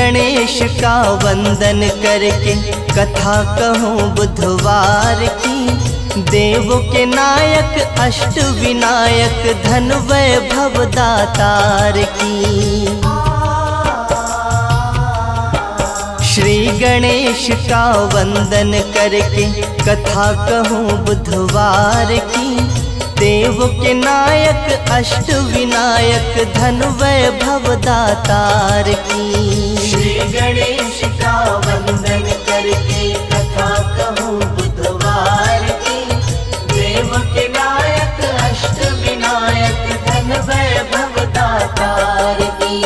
गणेश का वंदन करके कथा कहूँ बुधवार की। देवों के नायक अष्ट विनायक धन वैभव दातार की। श्री गणेश का वंदन करके कथा कहूँ बुधवार की। देवों के नायक अष्ट विनायक धन वैभव दातार की। श्री गणेश का वंदन करके कथा कहूँ बुधवार की। देव के नायक अष्ट विनायक धन वैभव दातार की।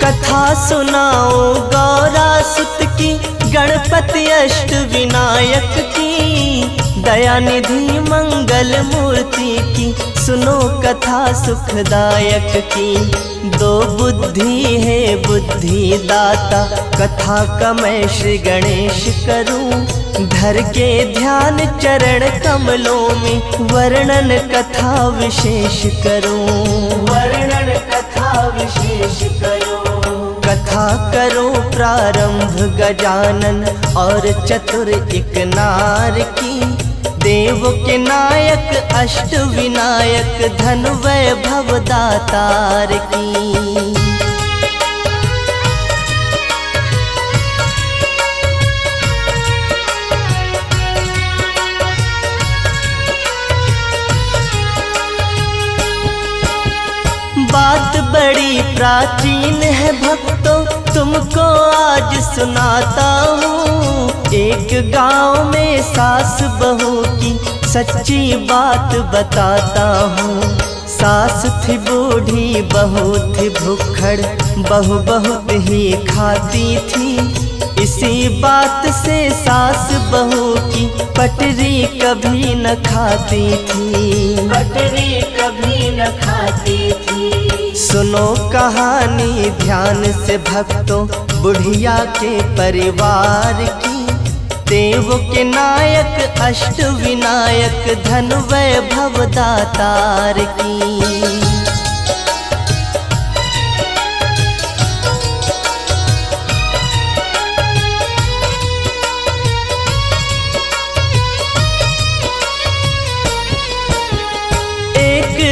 कथा सुनाओ गौरा सुत की, गणपति अष्ट विनायक की। दयानिधि मंगल मूर्ति की, सुनो कथा सुखदायक की। दो बुद्धि है बुद्धि दाता, कथा का मैं श्री गणेश करूं। धर के ध्यान चरण कमलों में, वर्णन कथा विशेष करूं। वर्णन कथा विशेष करो। कथा करो प्रारंभ गजानन और चतुर एक नार की। देव के नायक अष्ट विनायक धन वैभव दातार की। बात बड़ी प्राचीन है भक्तों, तुमको आज सुनाता हूँ। एक गांव में सास बहू की सच्ची बात बताता हूँ। सास थी बूढ़ी बहू थी भुक्खड़, बहू बहुत ही खाती थी। इसी बात से सास बहू की पटरी कभी न खाती थी। पटरी कभी न खाती थी। सुनो कहानी ध्यान से भक्तों, बुढ़िया के परिवार की। देव के नायक अष्ट विनायक धन वैभव दातार की।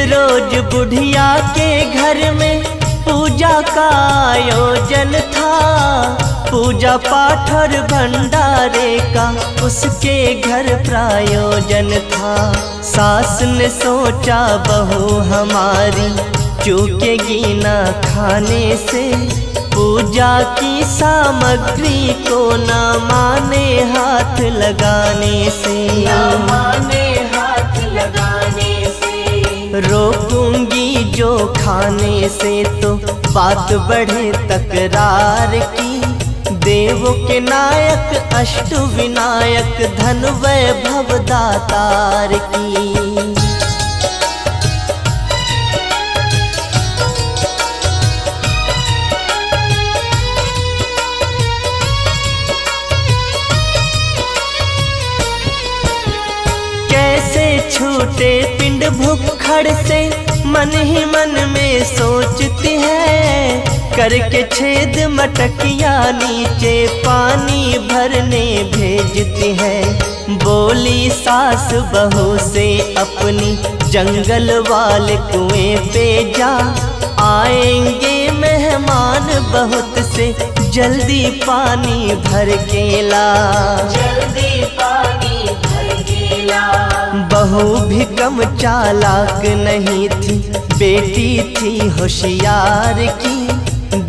रोज बुढ़िया के घर में पूजा का आयोजन था। पूजा पाठ और भंडारे का उसके घर प्रायोजन था। सास ने सोचा बहू हमारी चूकेगी ना खाने से। पूजा की सामग्री को ना माने हाथ लगाने से। ना माने हाथ लगाने से। रोकूंगी जो खाने से तो बात बढ़े तकरार की। देवों के नायक अष्ट विनायक धन वैभव दातार की। कैसे छूटे पिंड भुक्खड़ से, मन ही मन में सोचती है। करके छेद मटकिया नीचे पानी भरने भेजती है। बोली सास बहू से अपनी, जंगल वाले कुएं पे जा। आएंगे मेहमान बहुत से, जल्दी पानी भर के ला। जल्दी पानी भर के ला। बहू भी कम चालाक नहीं थी, बेटी थी होशियार की।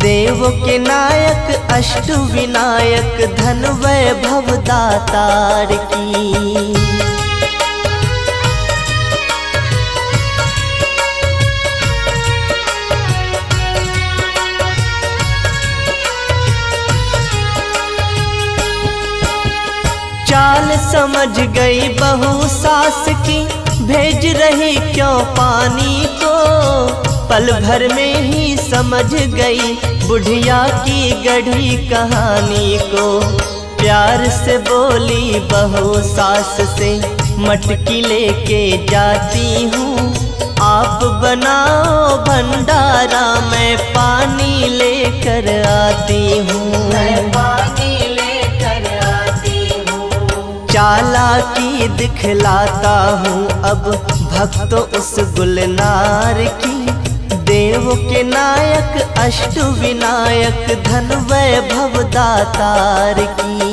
देवों के नायक अष्ट विनायक धन वैभव दातार की। चाल समझ गई बहू सास की, भेज रही क्यों पानी को। पल भर में ही समझ गई बुढ़िया की गढ़ी कहानी को। प्यार से बोली बहू सास से, मटकी लेके जाती हूँ, आप बनाओ भंडारा, मैं पानी लेकर आती हूँ। मैं पानी लेकर आती हूँ। चालाकी दिखलाता हूँ अब भक्तों उस गुलनार की, देव के नायक अष्ट विनायक धन वैभव दातार की।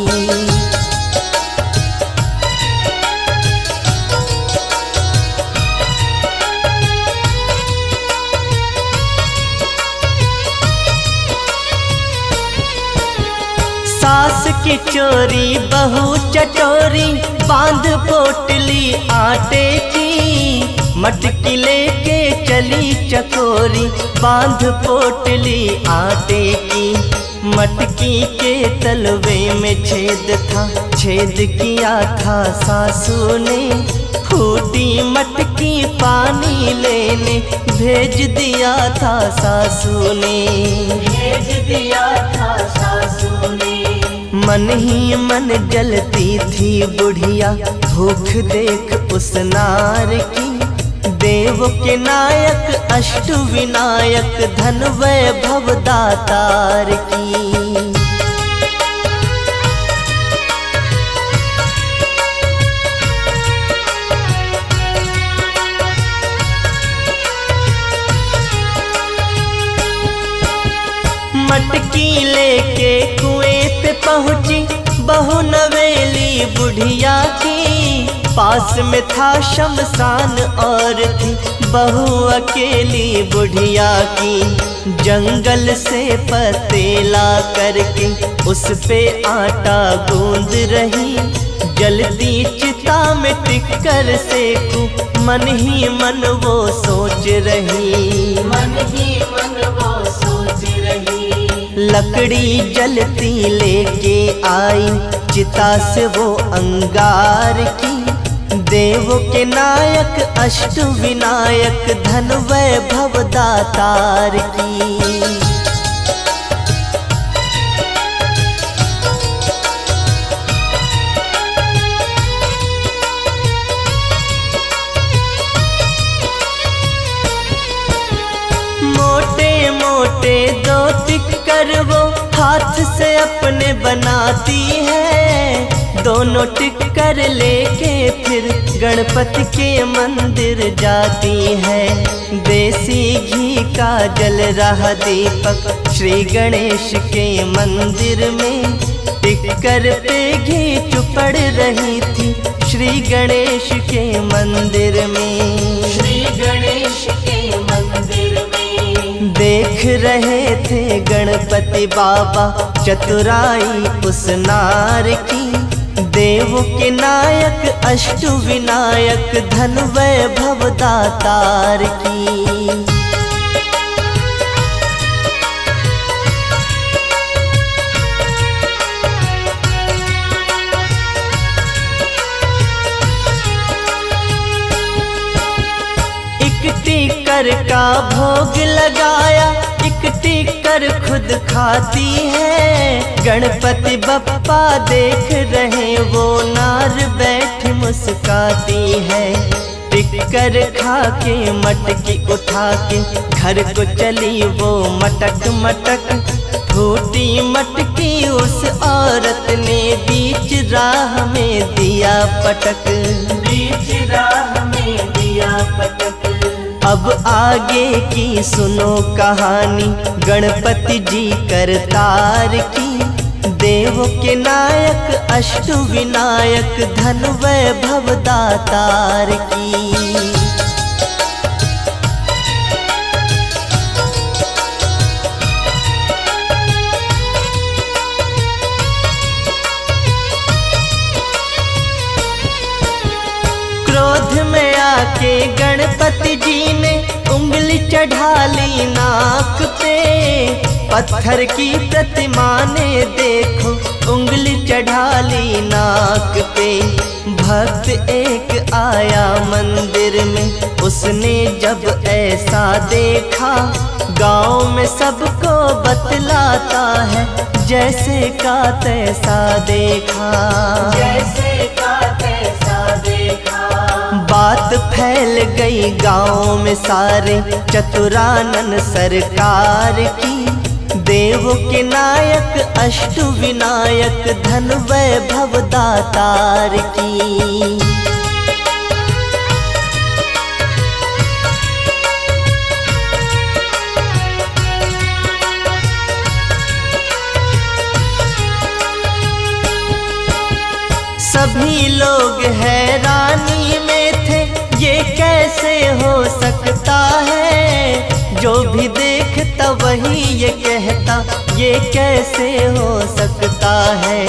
सास की चोरी बहू चटोरी, बांध पोटली आटे की, मटकी लेके चली चकोरी, बांध पोटली आटे की। मटकी के तलवे में छेद था, छेद किया था सासू ने, फूटी मटकी पानी लेने भेज दिया था सासू ने। भेज दिया था सासू ने। मन ही मन जलती थी बुढ़िया, भूख देख उस नार की, देव के नायक अष्ट विनायक धन वैभव दातार की। मटकी लेके कुएं पे पहुंची बहू नवेली बुढ़िया की, पास में था शमशान और थी बहू अकेली बुढ़िया की। जंगल से पतेला करके उस पे आटा गूंद रही, जल्दी चिता में टिक्कर सेकूं, मन ही मन वो सोच रही। मन ही मन वो सोच रही। लकड़ी जलती लेके आई चिता से वो अंगार की, देव के नायक अष्ट विनायक धन वैभव दातार की। मोटे मोटे दो टिक्कर वो हाथ से अपने बनाती है, दोनों टिक्कर लेके फिर गणपति के मंदिर जाती है। देसी घी का जल रहा दीपक श्री गणेश के मंदिर में, टिक्कर पे घी चुपड़ रही थी श्री गणेश के मंदिर में। श्री गणेश के मंदिर में देख रहे थे गणपति बाबा चतुराई उस नार की, देव के नायक अष्ट विनायक धन वैभव दातार की। टिक्कर का भोग लगाया, एक टिक्कर खुद खाती है, गणपति बप्पा देख रहे वो नार बैठ मुस्काती है। टिक्कर खा के मटकी उठा के घर को चली वो मटक मटक, फूटी मटकी उस औरत ने बीच राह में दिया पटक। बीच राह में दिया पटक। अब आगे की सुनो कहानी गणपति जी करतार की, देव के नायक अष्ट विनायक धन वैभव दातार की। क्रोध में आके गणपति जी ने उंगली चढ़ा ली नाक पे, पत्थर की प्रतिमा ने देखो उंगली चढ़ा ली नाक पे। भक्त एक आया मंदिर में, उसने जब ऐसा देखा, गांव में सबको बतलाता है, जैसे का तैसा देखा, जैसे का तैसा देखा। बात फैल गई गांव में सारे चतुरानन सरकार की। देव के नायक अष्ट विनायक धन वैभव दातार की। सभी लोग हैरानी में थे, ये कैसे हो सकता है, जो भी देखता वही ये कहता, ये कैसे हो सकता है।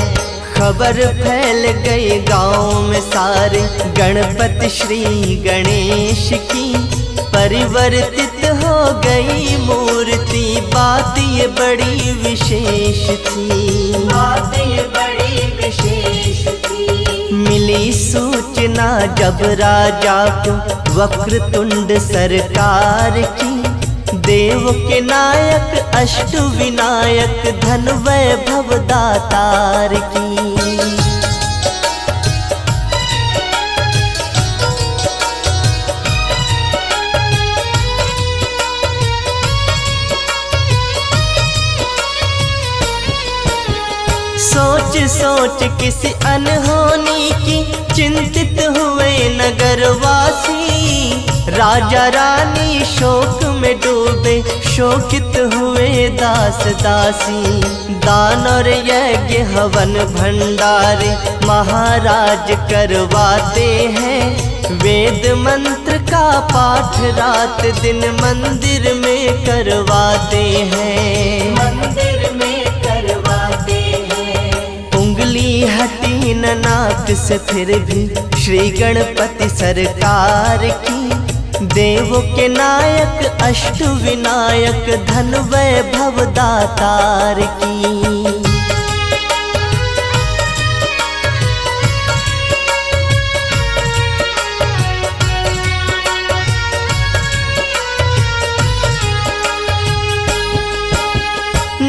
खबर फैल गई गांव में सारे गणपति श्री गणेश की। परिवर्तित हो गई मूर्ति, बात ये बड़ी विशेष थी, बात ये बड़ी विशेष थी। मिली सूचना जब राजा को वक्रतुंड सरकार की। देव के नायक अष्ट विनायक धन वैभव दातार की। सोच सोच किसी अनहोनी की चिंतित हुए नगरवासी। राजा रानी शोक में डूबे, शोकित हुए दास दासी। दान और यज्ञ हवन भंडारे महाराज करवाते हैं। वेद मंत्र का पाठ रात दिन मंदिर में करवाते हैं, मंदिर में करवाते हैं। उंगली हटी न नाक से फिर भी श्री गणपति सरकार की। देव के नायक अष्ट विनायक धन वैभव दातार की।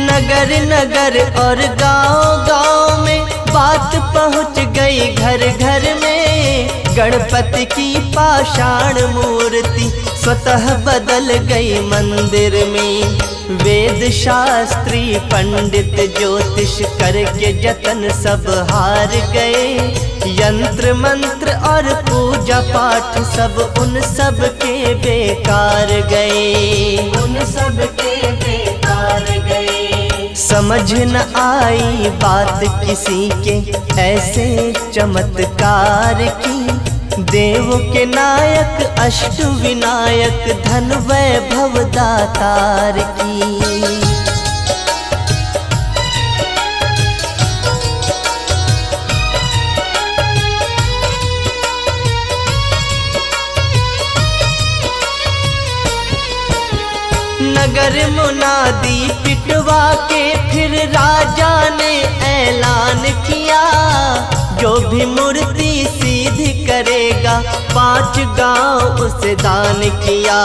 नगर नगर और गांव गांव में बात पहुंच गई घर घर में। गणपति की पाषाण मूर्ति स्वतः बदल गई मंदिर में। वेद शास्त्री पंडित ज्योतिष करके जतन सब हार गए। यंत्र मंत्र और पूजा पाठ सब उन सब के बेकार गए, उन सब के बेकार गए। समझ न आई बात किसी के ऐसे चमत्कार की। देव के नायक अष्ट विनायक धन वैभव दातार की। नगर मुनादी पिटवा के फिर राजा ने ऐलान किया। जो भी मूर्ति सीधी करेगा 5 गांव उसे दान किया।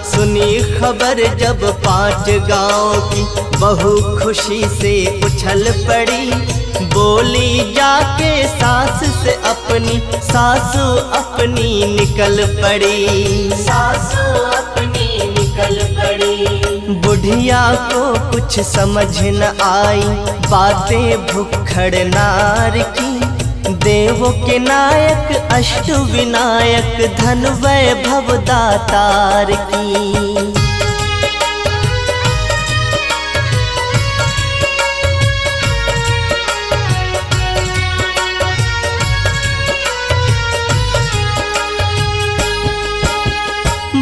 सुनी खबर जब 5 गांव की बहू खुशी से उछल पड़ी। बोली जाके सास से अपनी, सासू अपनी निकल पड़ी, सासू अपनी निकल पड़ी। बुढ़िया को कुछ समझ न आई बातें भुक्खड़ नार की। देव के नायक अष्ट विनायक धन वैभव दातार की।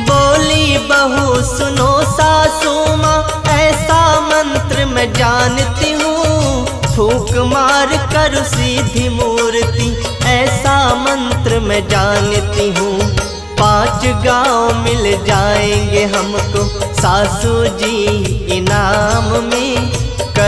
बोली बहू सुनो सासू माँ, ऐसा मंत्र मैं जानती हूँ। फूंक मार कर सीधी मूर्ति ऐसा मंत्र मैं जानती हूँ। 5 गांव मिल जाएंगे हमको सासू जी इनाम में।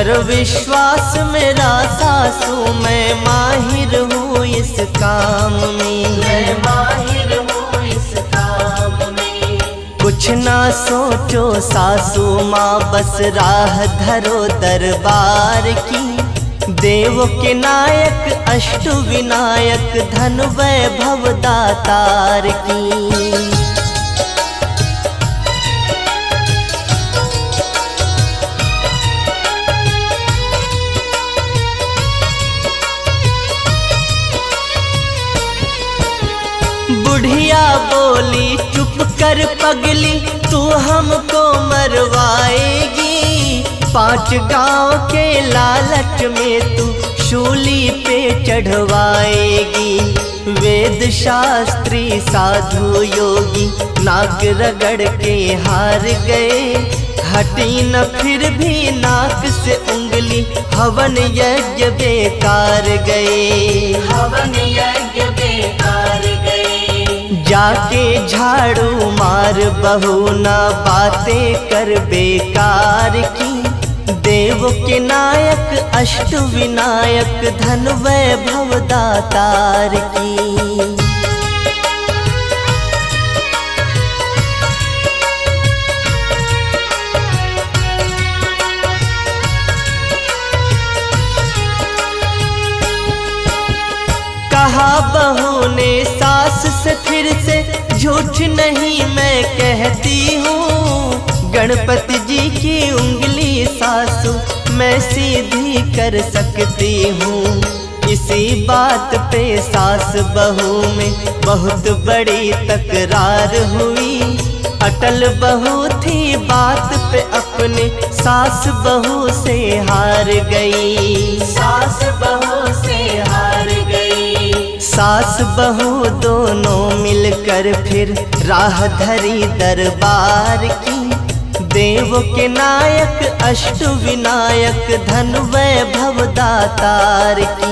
कर विश्वास मेरा सासू, मैं माहिर हूँ इस काम में। मैं माहिर हूँ इस काम में। कुछ ना सोचो सासू माँ, बस राह धरो दरबार की। देव के नायक अष्ट विनायक, धन वैभव दातार की। बुढ़िया बोली चुप कर पगली, तू हमको मरवाएगी। 5 गांव के लालच में तू शूली पे चढ़वाएगी। वेद शास्त्री साधु योगी नाक रगड़ के हार गए। हटी न फिर भी नाक से उंगली, हवन यज्ञ बेकार गए। हवन यज्ञ बेकार गए। जाके झाड़ू मार बहू, ना बातें कर बेकार की। देव के नायक अष्ट विनायक, धन वैभव दातार की। कहा बहू ने सास से फिर से, झूठ नहीं मैं कहती हूँ। गणपति जी की उंगली सासू मैं सीधी कर सकती हूँ। इसी बात पे सास बहू में बहुत बड़ी तकरार हुई। अटल बहू थी बात पे अपने, सास बहू से हार गई। सास बहू से हार गई। सास बहू दोनों मिलकर फिर राह धरी दरबार की। देव के नायक अष्ट विनायक, धन वैभव दातार की।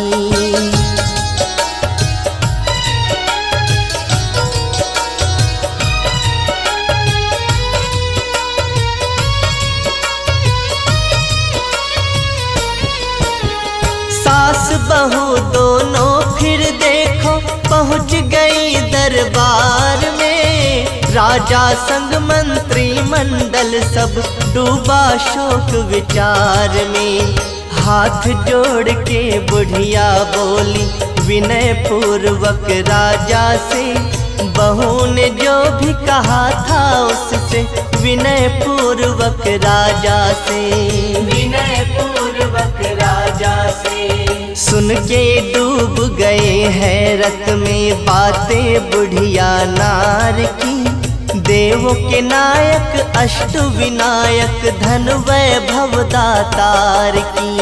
सास बहू दोनों फिर देखो पहुँच गई दरबार में। राजा संग मंत्री मंडल सब डूबा शोक विचार में। हाथ जोड़ के बुढ़िया बोली विनय पूर्वक राजा से। बहू ने जो भी कहा था उससे, विनय पूर्वक राजा से। विनय पूर्वक राजा से। सुन के डूब गए हैरत में बातें बुढ़िया नार की। देव के नायक अष्ट विनायक, धन वैभव दातार की।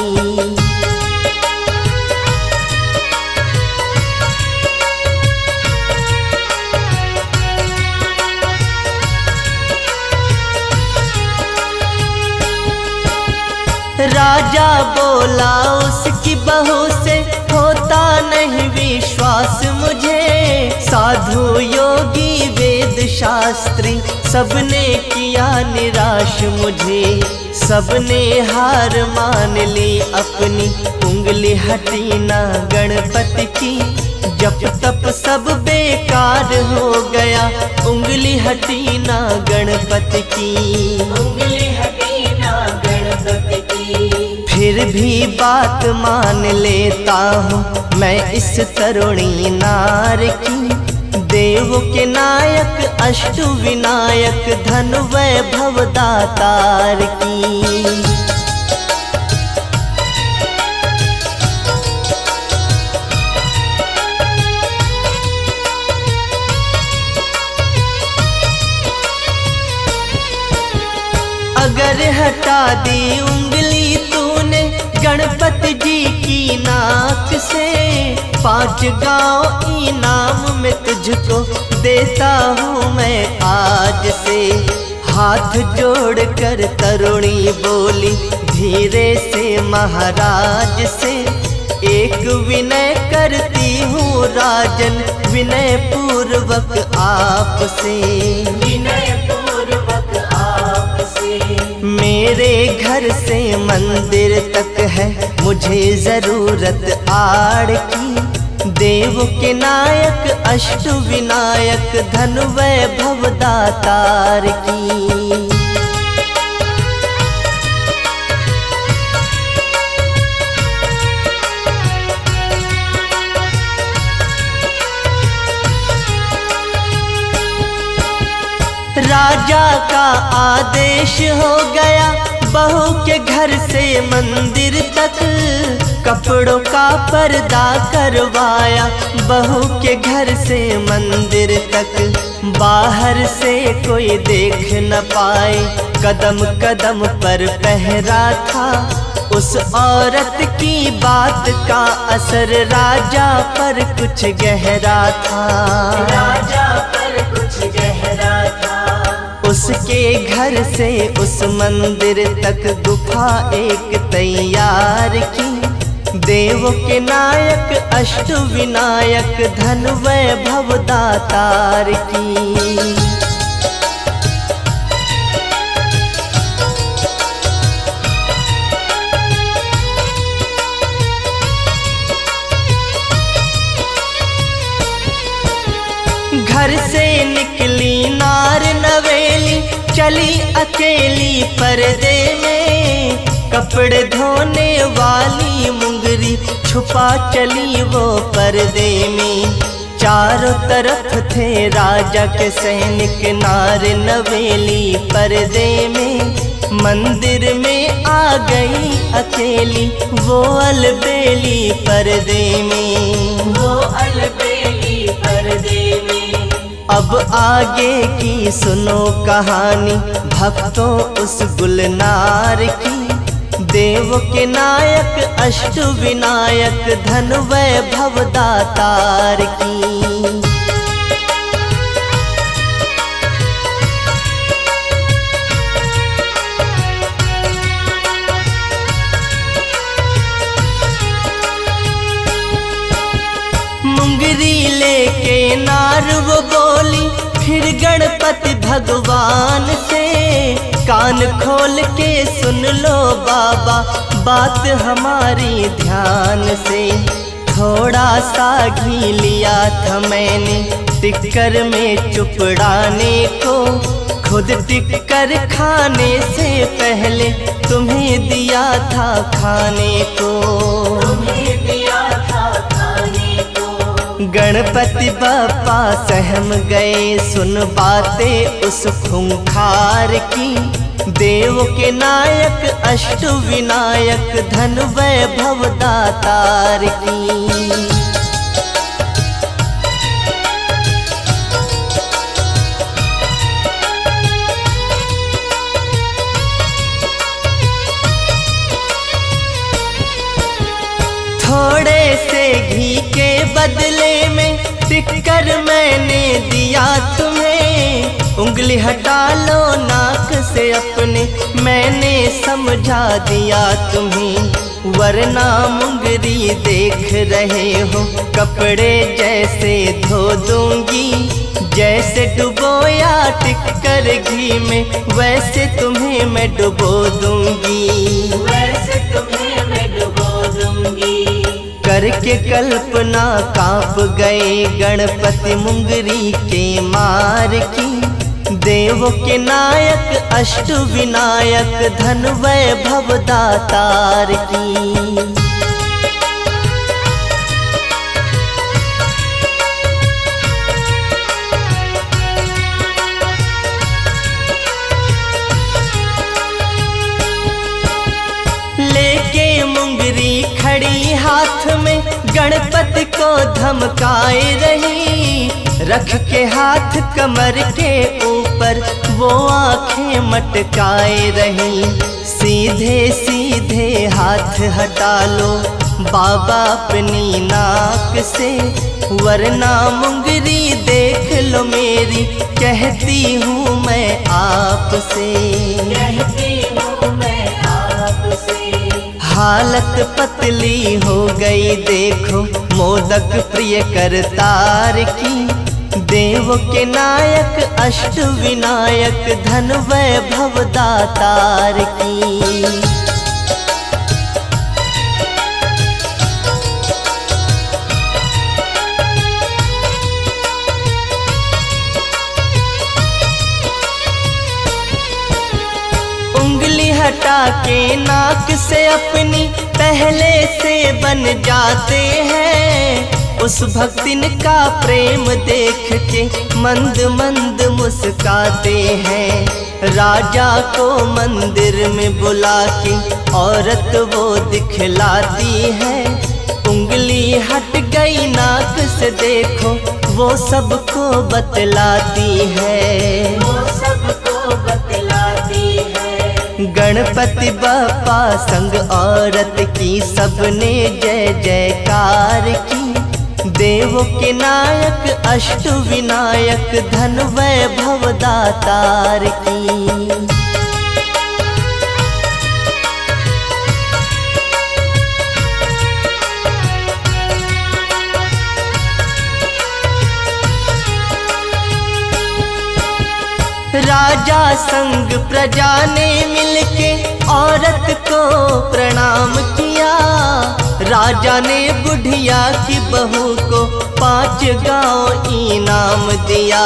राजा बोला उसकी बहू से, होता नहीं विश्वास मुझे। साधु योगी वेद शास्त्री सबने किया निराश मुझे। सबने हार मान ली अपनी, उंगली हटी ना गणपति की। जप तप सब बेकार हो गया, उंगली हटी ना गणपति की। उंगली हटी ना गणपति की। फिर भी बात मान लेता हूँ मैं इस तरुणी नार की। देव के नायक अष्ट विनायक, धन वैभव दातार की। अगर हटा दी उंगली तूने गणपति जी की नाक से, 5 गांव इनाम में तुझको देता हूँ मैं आज से। हाथ जोड़ कर तरुणी बोली धीरे से महाराज से। एक विनय करती हूँ राजन, विनय पूर्वक आपसे। विनय पूर्वक आपसे। मेरे घर से मंदिर तक है मुझे जरूरत आड़ की। देव के नायक अष्ट विनायक धन वैभव दातार की। राजा का आदेश हो गया बहू के घर से मंदिर तक। कपड़ों का पर्दा करवाया बहू के घर से मंदिर तक। बाहर से कोई देख न पाए कदम कदम पर पहरा था। उस औरत की बात का असर राजा पर कुछ गहरा था। राजा पर कुछ गहरा था। उसके घर से उस मंदिर तक गुफा एक तैयार की। देव के नायक अष्ट विनायक धन वैभव दातार की। घर से निकली नार नवेली चली अकेली पर्दे में। कपड़े धोने वाली मुंगरी छुपा चली वो पर्दे में। चारों तरफ थे राजा के सैनिक नार नवेली पर्दे में। मंदिर में आ गई अकेली वो अलबेली पर्दे में। वो अलबेली पर्दे में। अब आगे की सुनो कहानी भक्तों उस गुलनार की। देव के नायक अष्ट विनायक धन वैभव दातार की। मुंगरी लेके नार वो बोली फिर गणपति भगवान से। कान खोल के सुन लो बाबा बात हमारी ध्यान से। थोड़ा सा घी लिया था मैंने टिक्कर में चुपड़ाने को। खुद टिक्कर खाने से पहले तुम्हें दिया था खाने को। तुम्हें दिया था खाने को। गणपति बापा सहम गए सुन बातें उस खूंखार की। देव के नायक अष्ट विनायक धन वैभव दातार की। थोड़े से घी के बदले में टिक्कर मैंने दिया तुम्हें। उंगली हटा लो नाक से अपने मैंने समझा दिया तुम्हें। वरना मुंगरी देख रहे हो कपड़े जैसे धो दूंगी। जैसे डुबोया टिक्कर घी में वैसे तुम्हें मैं डुबो दूंगी। वैसे तुम्हें मैं डुबो दूंगी। करके कल्पना कांप गए गणपति मुंगरी के मार की। देव के नायक अष्ट विनायक धन वैभव दातार की। लेके मुंगरी खड़ी हाथ में गणपति को धमकाए रही। रख के हाथ कमर के ऊपर वो आंखें मटकाए रही। सीधे सीधे हाथ हटा लो बाबा अपनी नाक से। वरना मुंगरी देख लो मेरी कहती हूँ मैं आपसे। कहती हूँ मैं आपसे। हालत पतली हो गई देखो मोदक प्रिय करतार की। देव के नायक अष्ट विनायक धन वैभव दातार की। उंगली हटा के नाक से अपनी पहले से बन जाते हैं, उस भक्तिन का प्रेम देख के मंद मंद मुस्काते हैं। राजा को मंदिर में बुला के औरत वो दिखलाती है, उंगली हट गई नाक से देखो वो सबको बतलाती है, वो सबको बतलाती है। गणपति बप्पा संग औरत की सबने जय जयकार की। देवों के नायक अष्ट विनायक धन वैभव दातार की। राजा संग प्रजा ने मिलके औरत को प्रणाम किया। राजा ने बुढ़िया की बहू को 5 गांव इनाम दिया।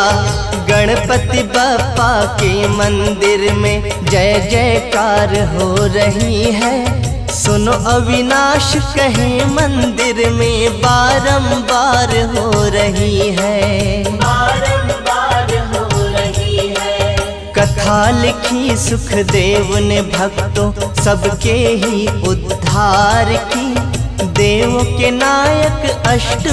गणपति बप्पा के मंदिर में जय जयकार हो रही है, सुनो अविनाश कहे मंदिर में बारंबार हो रही है, बारंबार हो रही है। कथा लिखी सुखदेव ने भक्तों सबके ही उद्धार की। देवों के नायक अष्ट